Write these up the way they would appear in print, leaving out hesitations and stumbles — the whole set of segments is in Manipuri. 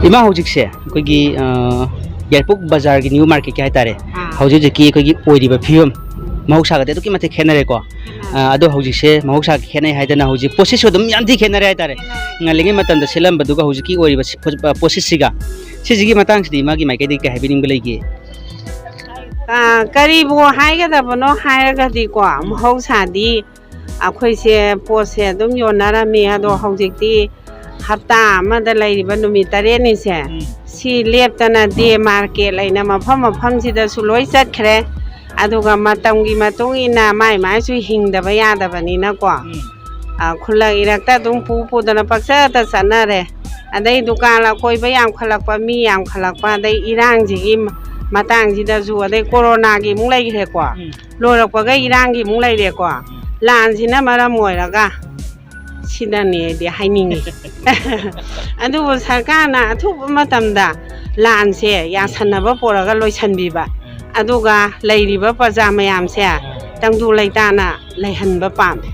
इमा हौजिक से कोई एयरपोर्ट बाजार की न्यू मार्केट क्या है तारे हौजिक की कोई ओइरिबा फिल्म महौसा गदे तो मते खेनरे को अदो हौजिक से महौसा खेने हाइदना हौजिक प्रोसेस दम याम थी खेनरे हाय तारे ngalinger matam da selam baduga hojiki oiriba process siga sigi matang sidi magi maike di ka habining belegi karibu haiga da bono haiga di ko mahausa di akhoi se pose dum yonara mi ado hojik di hafta ma da lairiba numi tare ni se si leptana de market laina mafam si da suloi sat khre aduga matam gi matung ina mai su hingda ba ya da bani na ko खुला इरक्ता तुम पुदना पक्सा त सनरे अदै दुकान ला कोइ बयाम खलकपा मी याम खलकपा अदै इरांग जिगी मतंग जिदा जु अदै कोरोना गी मुंग लैगे को लोरकपगा इरांग गी मुंग लैरे को लान सिना मरम मोइरगा सिदानि दि हाइनिंगी अदु सरकारना अथुब मतमदा लान से या सन्नबा पोरगा लोइसनबिबा अदुगा लैरिबा प्रजा मयाम से तंगदु लैताना लैहनबा पामे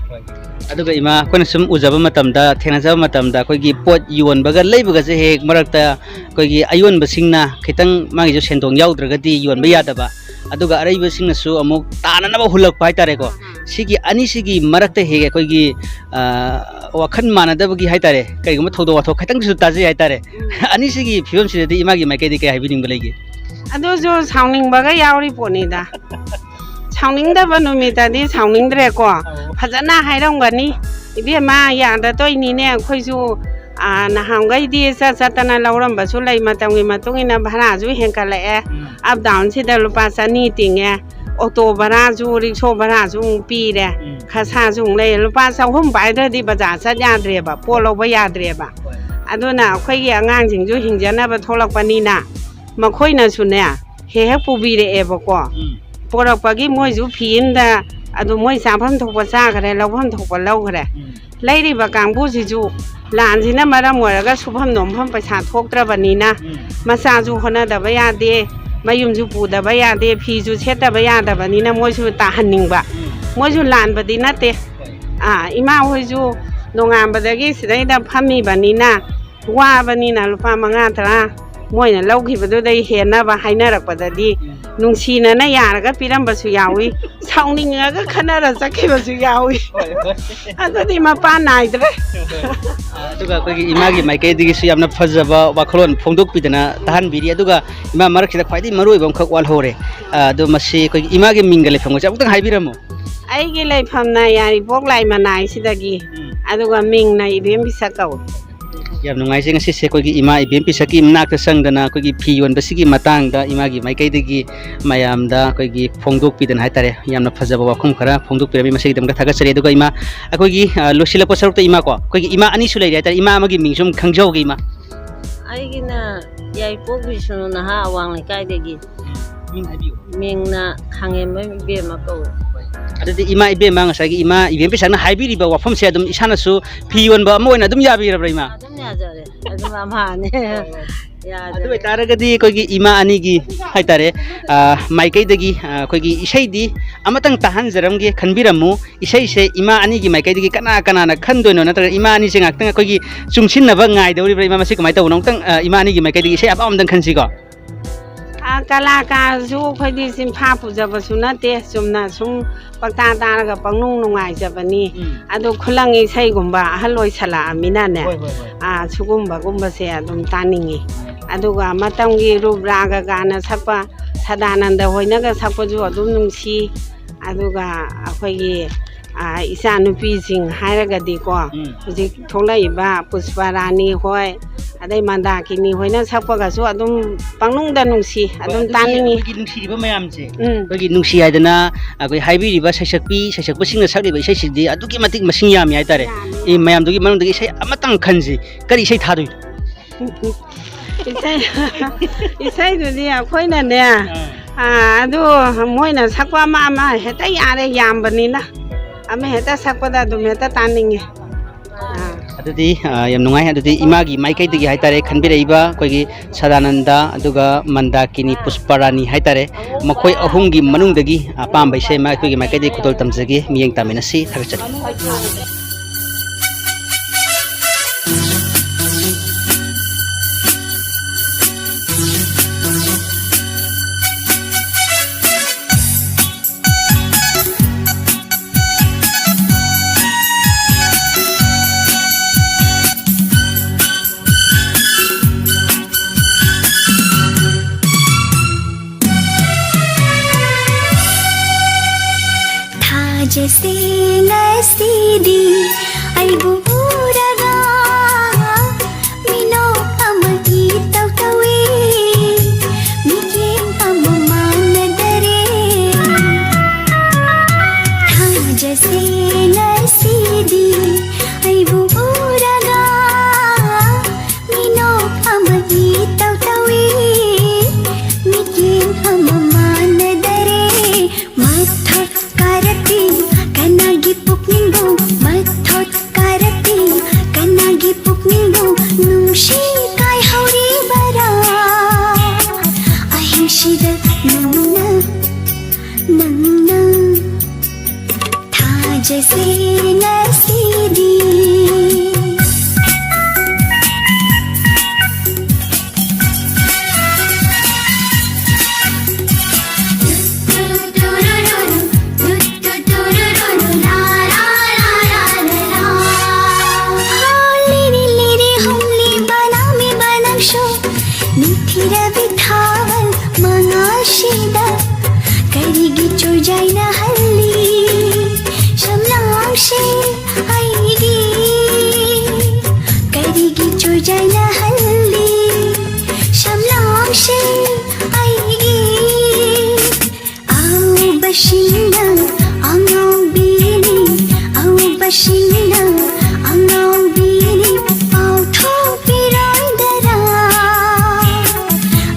अदुगा इमा कोन सुम उजबा मतमदा थेनाजबा मतमदा कोइगी पोट योनबगा लेबगा जे हेक मरकता कोइगी अयोन बसिंगना खितंग मागी जो सेंदोंग याउद्रगदी योनबा यादबा अदुगा अरैबा सिंगनासु अमुक ताननबा हुलक पाइ तारे को सिगी अनि सिगी मरकता हेगे कोइगी वखन मानदबगी हाइ तारे कइगुम थौदो वाथो खितंग सु ताजे हाइ तारे अनि सिगी फिल्म सिदि इमागी माइकेदि के हाइबिनिंग बलेगी अदु जो साउनिंग बगा याउरि पोनिदा साउनिंगदबा नुमितादि साउनिंगद्रे को फजना हाइरंगनी इबेमा यादा तोइनिने खोइजु नहांगैदि चतना लौरंबसु लै मतंगि मतुंगिना भाराजु हेंकलाए अप डाउन सिदा लुपा चानी तिंगे ऑटो भाराजु रिक्शो भाराजु पीरे खसाजु लै लुपा 200 बायददि बाजार चत याद्रेबा पोलौबा याद्रेबा अदुना खोइगि आंगांजिंजु हिंजनाबा थोलकपनिना मखोइनासुने हेहे पुबिरेएबको पोरपगी मोइजु फिनदा अदु मोइ साफम थोप चाखरे लौफम थोप लौखरे लैरिबा कांगबुजिजु लानजिना मरम ओरगा सुफम नोमफम पैसा थोक्त्रबनिना मसाजु होनदबा यादे मयुमजु पुदबा यादे फिजु सेतबा यादबनिना मोइजु ताहन्निंगबा मोइजु लानबदि नते इमा होइजु नोंगामबदगी सिदैदा फम्मिबनिना वाबनिना लुपा 5-10 मोइना लौखिबदुदै हेनबा हाइनरकपददि नुंसीनना यारगा पिरंबसु यावी साउनिंगगा खनरा चखिबसु यावी अदुदि मपा नाइद्रे अदुगा कोइ इमागी माइकेदिगिसु यामना फजबा वाखलोन फोंदोकपिदना तहनबिरि अदुगा इमा मरखिदा ख्वाइदि मरुइबम खक वाल होरे अदु मसी कोइ Imangi मिंगले फंगो अमुक्तंग हाइबिरमु आइगे लैफमना यारि बोगलाइ मनाइ सिदगी अदुगा मिंगना इबेम बिसकाउ yam नुंगाइसे ngasi se koigi ima ibem pisaki mnak sangdana koigi phiyon basigi matang da imagi maikaidagi mayam da koigi phongdok pidan haitare yamna phajaba wakhum khara phongdok pirami masigi damga thaga chari aduga ima koigi losila posaruk ta ima ko koigi ima ani sulai haitare ima amagi mingsum khangjau gi ima aigina yai pogbisu na ha awang lekai degi mingna khangem be ma ko adadi ima ibe ma ngasagi ima ibem pisana haibiri ba wafam se adum isana su phiyon ba moina adum yabi rabra ima adum yajare adum amane adu taragadi koigi ima ani gi haitare maikai dagi koigi isai di amatang tahan jaram gi khanbiramu isai se ima ani gi maikai dagi kana na khandoino natra ima ani se ngaktang koigi chungsin na ba ngai dawri bra ima masi kamai taw nongtang ima ani gi maikai dagi isai abam dang khansi ko कलाकार जो खोइदि सिमफा पुजबसु नते सुमना सुम पक्ता तारगा पंगनुंग नुंगाइ जबनी अदु खुलंग इसैगुंबा हलoi सला मिनाने सुगुंबा गुंबसे अदुम तानिंगी अदुगा मतंगी रूपरागा गाना सकपा सदानंद होइनगा सकपजु अदुम नुंसी अदुगा अखोइगी इसा नुपीसिंग हायरगदि को हुजिक थोलाइबा पुष्पा रानी होय अदै मंदाकिनी होइना सकपगासु अदुम पंगनुंगदा नुंसी अदुम तानिंगी नुंसीरिबा मयामजे कोगी नुंसी हाइदना कोइ हाइबिरिबा सैसकपसिंगना सकरिबा इसै सिदि अदुकी मतिक मसिंग यामि हाइतारे ए मयामदुगी मनुंदगी इसै अमतंग खनजि करि इसै थादुइ इसै दुदि अखोइना ने अदु मोइना सकपा मा हेता यारे यामबनिना अमे हेता सकपदा दुम हेता तानिंगे adudi yam nungai adudi imagi maikai digi haitare khanbiraiba koigi sadananda aduga mandakini pusparani haitare makoi ahumgi manungdagi apambai se ma koigi maikai digi khutol tamjagi miyeng taminasi thagachari ngasidi ay buburaga minok amagi taw-tawi miking amamanadare jase ngasidi ay buburaga minok amagi taw-tawi miking amamanadare mathot karati kanagi pukningo mathot karati kanagi pukningo nungshi kai hauri bara ahimshida nangna nangna tha jase ngasidi karigi chojai na halli shamlang she aigi karigi chojai na halli shamlang she aigi au bashinda angau bini au bashinda angau bini au tho pirai dara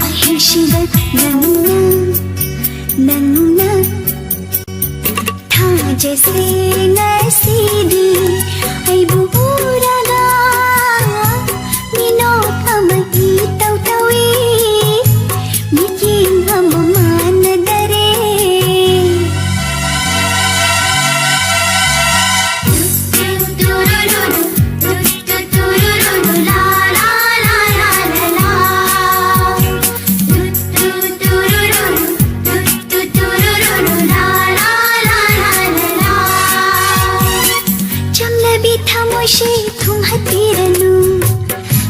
ahishida nangna nangna tha jase ngasidi ay buburaga minok amagi taw-tawi miking amamanadare she thum hatiranu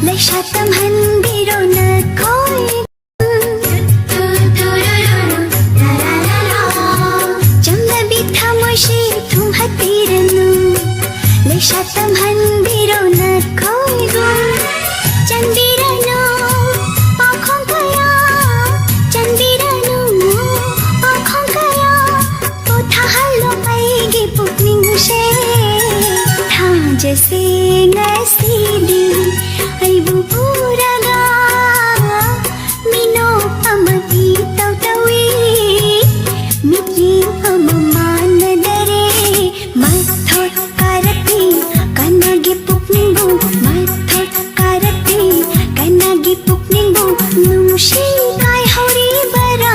laishatam hanbiro na koi jamna bitha moshi thum hatiranu laishatam hanbiro na koi chandiranu pakhon kaya chandiranu pakhon kaya potha hallo aigi pukning she jase ngasidi ay buburaga minok amagi taw-tawi miking amamanadare mathot karati kanagi pukningo mathot karati kanagi pukningo nungshi kai hauri bara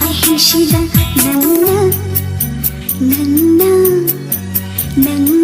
ahishida nangna nangna nangna